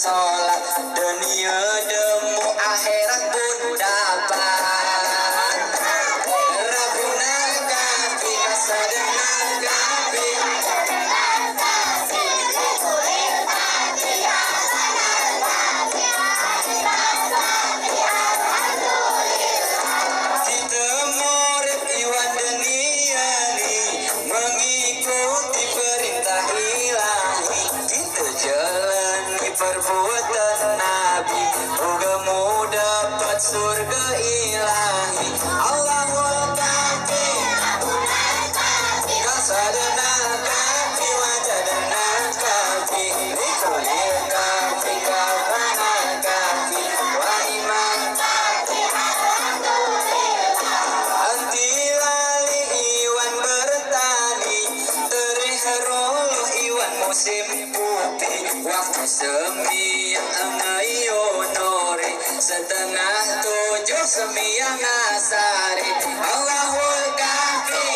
sholat, dunia demu akhirat pun dapat. Rabuna kafi kasadana kafi, kita murid iwan dunia ni mengikuti perintah ilahi, kita jalani perbuatan nabi, moga dapat surga ilahi. Allahul kafi kasadana kafi wajadana kafi, likulil kafi kafana kafi wa iman anti lali iwan bertani, terheroloh iwan musim putih, waktu sembiang angayo nore, setengah tujuh sembiang asari. Allahul kafi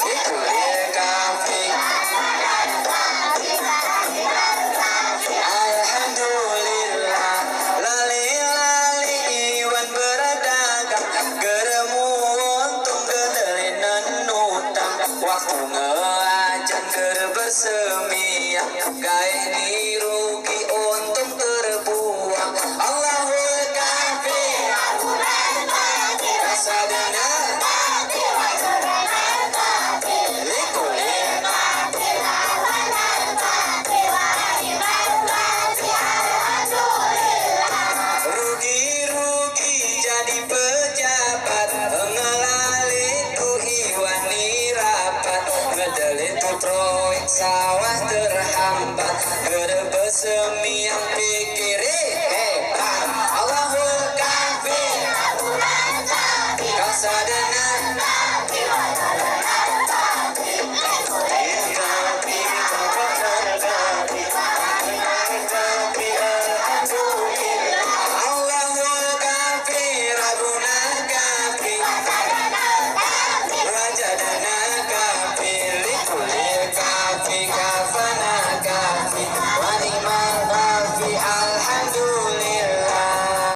likulil kafi, alhamdulillah. Lali-lali iwan berdagang, geremu untung gedelinan utang, waktu ngeajan ger bersemiang, gaeh dirugi untung terbuang. Allahul kafi kasadana likulil, rugi-rugi jadi pejabat, ngelali tu iwan rapat, ngedeli tu proyek sawah terhambat, ger bersemiang